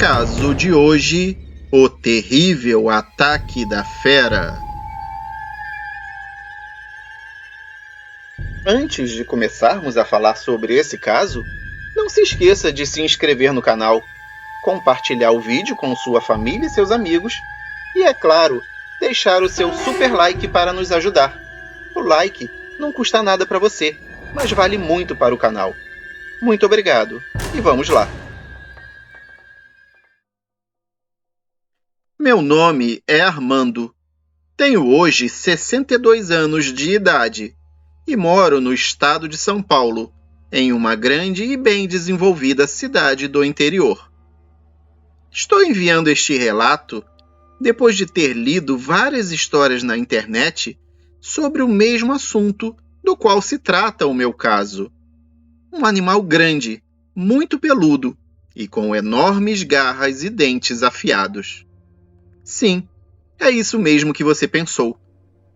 Caso de hoje, o terrível ataque da fera. Antes de começarmos a falar sobre esse caso, não se esqueça de se inscrever no canal, compartilhar o vídeo com sua família e seus amigos e, é claro, deixar o seu super like para nos ajudar. O like não custa nada para você, mas vale muito para o canal. Muito obrigado e vamos lá! Meu nome é Armando. Tenho hoje 62 anos de idade e moro no estado de São Paulo, em uma grande e bem desenvolvida cidade do interior. Estou enviando este relato depois de ter lido várias histórias na internet sobre o mesmo assunto do qual se trata o meu caso. Um animal grande, muito peludo e com enormes garras e dentes afiados. Sim, é isso mesmo que você pensou.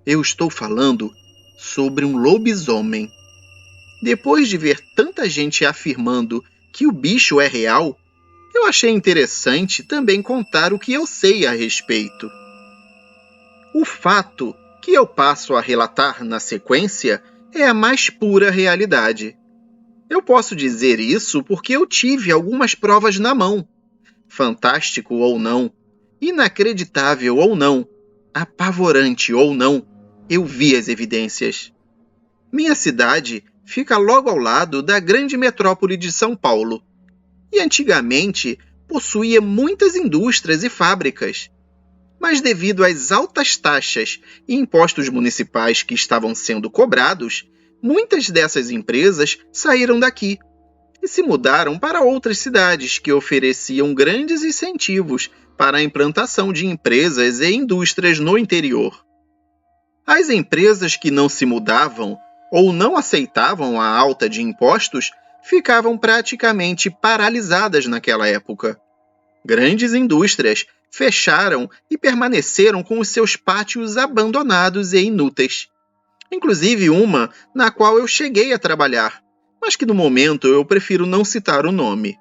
Eu estou falando sobre um lobisomem. Depois de ver tanta gente afirmando que o bicho é real, eu achei interessante também contar o que eu sei a respeito. O fato que eu passo a relatar na sequência é a mais pura realidade. Eu posso dizer isso porque eu tive algumas provas na mão. Fantástico ou não, inacreditável ou não, apavorante ou não, eu vi as evidências. Minha cidade fica logo ao lado da grande metrópole de São Paulo e antigamente possuía muitas indústrias e fábricas. Mas devido às altas taxas e impostos municipais que estavam sendo cobrados, muitas dessas empresas saíram daqui e se mudaram para outras cidades que ofereciam grandes incentivos para a implantação de empresas e indústrias no interior. As empresas que não se mudavam ou não aceitavam a alta de impostos ficavam praticamente paralisadas naquela época. Grandes indústrias fecharam e permaneceram com os seus pátios abandonados e inúteis. Inclusive uma na qual eu cheguei a trabalhar, mas que no momento eu prefiro não citar o nome.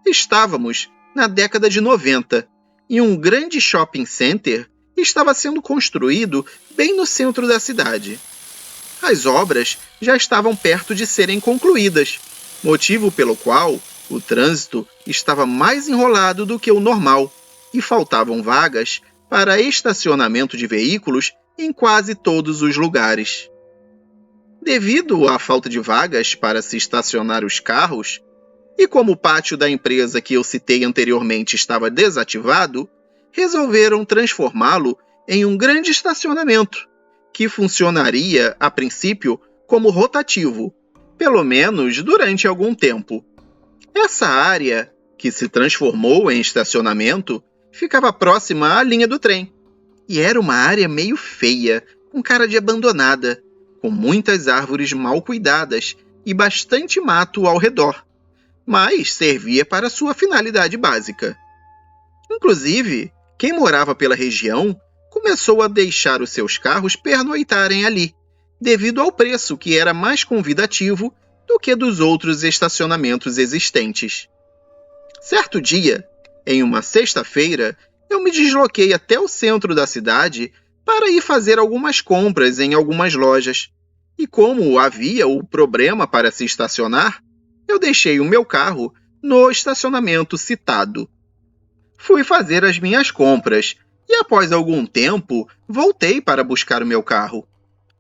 Estávamos na década de 90 e um grande shopping center estava sendo construído bem no centro da cidade. As obras já estavam perto de serem concluídas, motivo pelo qual o trânsito estava mais enrolado do que o normal e faltavam vagas para estacionamento de veículos em quase todos os lugares. Devido à falta de vagas para se estacionar os carros, e como o pátio da empresa que eu citei anteriormente estava desativado, resolveram transformá-lo em um grande estacionamento, que funcionaria, a princípio, como rotativo, pelo menos durante algum tempo. Essa área, que se transformou em estacionamento, ficava próxima à linha do trem, e era uma área meio feia, com cara de abandonada, com muitas árvores mal cuidadas e bastante mato ao redor, mas servia para sua finalidade básica. Inclusive, quem morava pela região começou a deixar os seus carros pernoitarem ali, devido ao preço que era mais convidativo do que dos outros estacionamentos existentes. Certo dia, em uma sexta-feira, eu me desloquei até o centro da cidade para ir fazer algumas compras em algumas lojas. E como havia o problema para se estacionar, eu deixei o meu carro no estacionamento citado. Fui fazer as minhas compras e, após algum tempo, voltei para buscar o meu carro.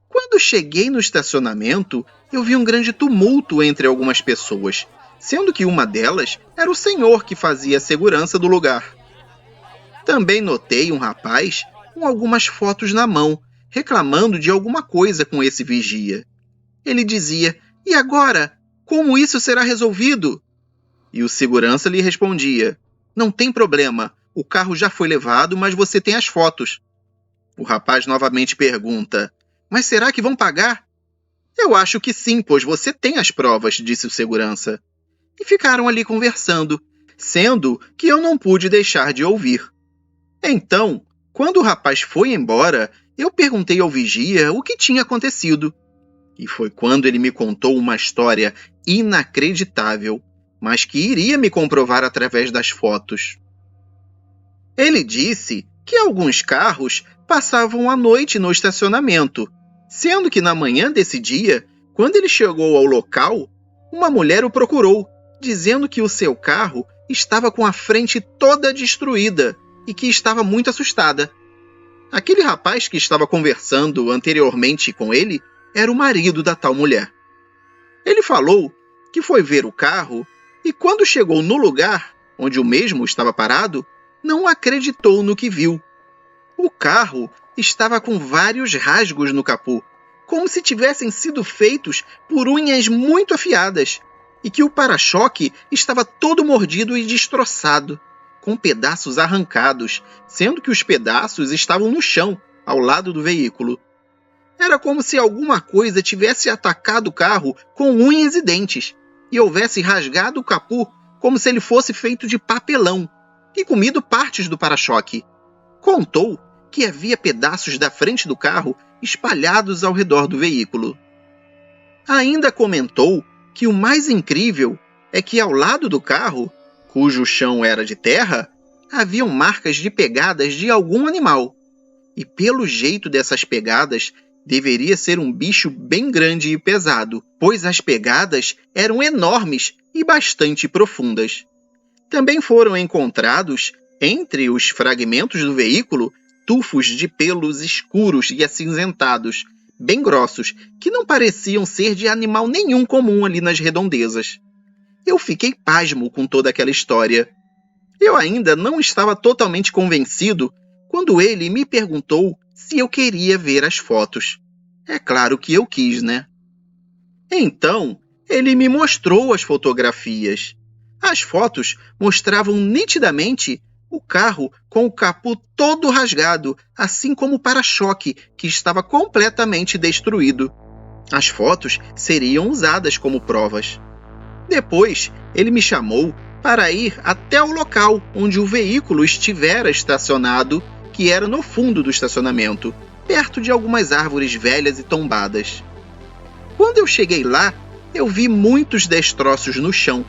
Quando cheguei no estacionamento, eu vi um grande tumulto entre algumas pessoas, sendo que uma delas era o senhor que fazia a segurança do lugar. Também notei um rapaz com algumas fotos na mão, reclamando de alguma coisa com esse vigia. Ele dizia: "E agora? Como isso será resolvido?" E o segurança lhe respondia: "Não tem problema, o carro já foi levado, mas você tem as fotos." O rapaz novamente pergunta: "Mas será que vão pagar?" "Eu acho que sim, pois você tem as provas", disse o segurança. E ficaram ali conversando, sendo que eu não pude deixar de ouvir. Então, quando o rapaz foi embora, eu perguntei ao vigia o que tinha acontecido. E foi quando ele me contou uma história inacreditável, mas que iria me comprovar através das fotos. Ele disse que alguns carros passavam a noite no estacionamento, sendo que na manhã desse dia, quando ele chegou ao local, uma mulher o procurou, dizendo que o seu carro estava com a frente toda destruída e que estava muito assustada. Aquele rapaz que estava conversando anteriormente com ele era o marido da tal mulher. Ele falou que foi ver o carro e, quando chegou no lugar onde o mesmo estava parado, não acreditou no que viu. O carro estava com vários rasgos no capô, como se tivessem sido feitos por unhas muito afiadas, e que o para-choque estava todo mordido e destroçado, com pedaços arrancados, sendo que os pedaços estavam no chão, ao lado do veículo. Era como se alguma coisa tivesse atacado o carro com unhas e dentes, e houvesse rasgado o capô como se ele fosse feito de papelão, e comido partes do para-choque. Contou que havia pedaços da frente do carro espalhados ao redor do veículo. Ainda comentou que o mais incrível é que ao lado do carro, cujo chão era de terra, haviam marcas de pegadas de algum animal. E pelo jeito dessas pegadas, deveria ser um bicho bem grande e pesado, pois as pegadas eram enormes e bastante profundas. Também foram encontrados, entre os fragmentos do veículo, tufos de pelos escuros e acinzentados, bem grossos, que não pareciam ser de animal nenhum comum ali nas redondezas. Eu fiquei pasmo com toda aquela história. Eu ainda não estava totalmente convencido quando ele me perguntou se eu queria ver as fotos. É claro que eu quis, né? Então, ele me mostrou as fotografias. As fotos mostravam nitidamente o carro com o capô todo rasgado, assim como o para-choque, que estava completamente destruído. As fotos seriam usadas como provas. Depois, ele me chamou para ir até o local onde o veículo estivera estacionado, que era no fundo do estacionamento, perto de algumas árvores velhas e tombadas. Quando eu cheguei lá, eu vi muitos destroços no chão,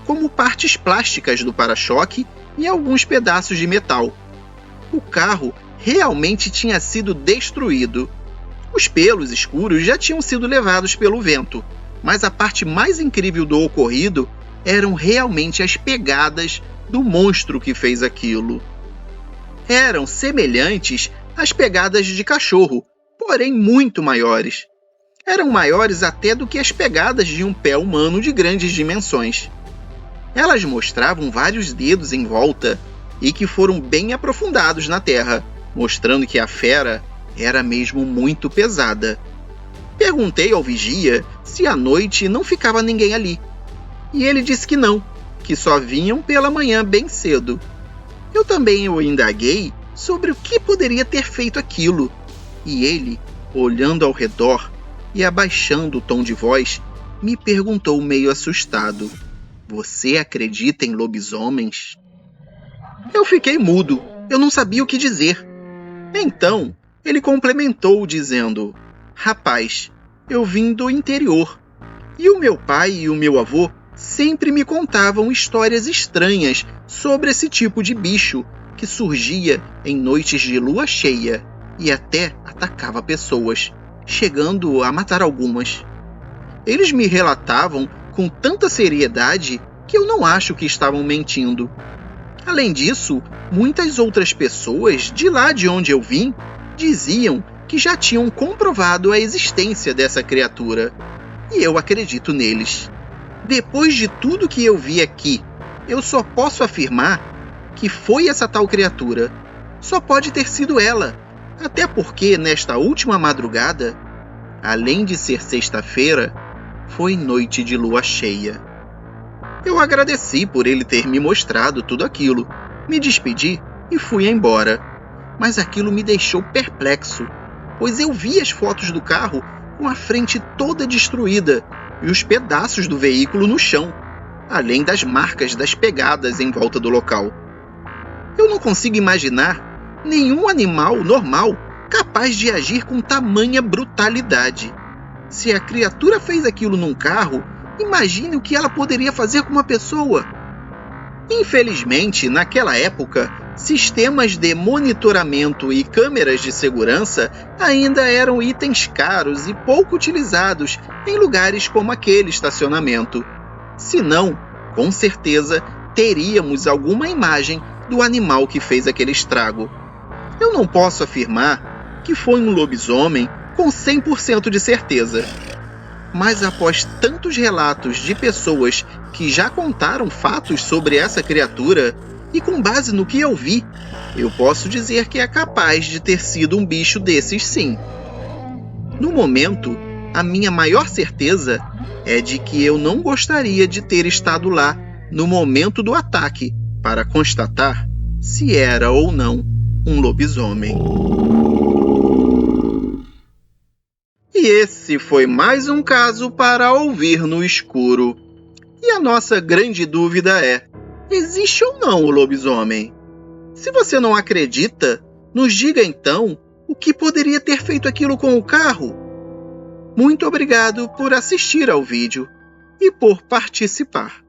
como partes plásticas do para-choque e alguns pedaços de metal. O carro realmente tinha sido destruído. Os pelos escuros já tinham sido levados pelo vento, mas a parte mais incrível do ocorrido eram realmente as pegadas do monstro que fez aquilo. Eram semelhantes às pegadas de cachorro, porém muito maiores. Eram maiores até do que as pegadas de um pé humano de grandes dimensões. Elas mostravam vários dedos em volta e que foram bem aprofundados na terra, mostrando que a fera era mesmo muito pesada. Perguntei ao vigia se à noite não ficava ninguém ali, e ele disse que não, que só vinham pela manhã bem cedo. Eu também o indaguei sobre o que poderia ter feito aquilo, e ele, olhando ao redor e abaixando o tom de voz, me perguntou meio assustado: "Você acredita em lobisomens?" Eu fiquei mudo, eu não sabia o que dizer. Então, ele complementou dizendo: "Rapaz, eu vim do interior, e o meu pai e o meu avô sempre me contavam histórias estranhas sobre esse tipo de bicho que surgia em noites de lua cheia e até atacava pessoas, chegando a matar algumas. Eles me relatavam com tanta seriedade que eu não acho que estavam mentindo. Além disso, muitas outras pessoas de lá de onde eu vim diziam que já tinham comprovado a existência dessa criatura, e eu acredito neles. Depois de tudo que eu vi aqui, eu só posso afirmar que foi essa tal criatura. Só pode ter sido ela, até porque nesta última madrugada, além de ser sexta-feira, foi noite de lua cheia. Eu agradeci por ele ter me mostrado tudo aquilo, me despedi e fui embora. Mas aquilo me deixou perplexo, pois eu vi as fotos do carro com a frente toda destruída e os pedaços do veículo no chão, além das marcas das pegadas em volta do local. Eu não consigo imaginar nenhum animal normal capaz de agir com tamanha brutalidade. Se a criatura fez aquilo num carro, Imagine o que ela poderia fazer com uma pessoa. Infelizmente, naquela época, sistemas de monitoramento e câmeras de segurança ainda eram itens caros e pouco utilizados em lugares como aquele estacionamento. Senão, com certeza, teríamos alguma imagem do animal que fez aquele estrago. Eu não posso afirmar que foi um lobisomem com 100% de certeza. Mas após tantos relatos de pessoas que já contaram fatos sobre essa criatura, e com base no que eu vi, eu posso dizer que é capaz de ter sido um bicho desses sim. No momento, a minha maior certeza é de que eu não gostaria de ter estado lá no momento do ataque para constatar se era ou não um lobisomem. E esse foi mais um caso para ouvir no escuro. E a nossa grande dúvida é: existe ou não o lobisomem? Se você não acredita, nos diga então o que poderia ter feito aquilo com o carro. Muito obrigado por assistir ao vídeo e por participar.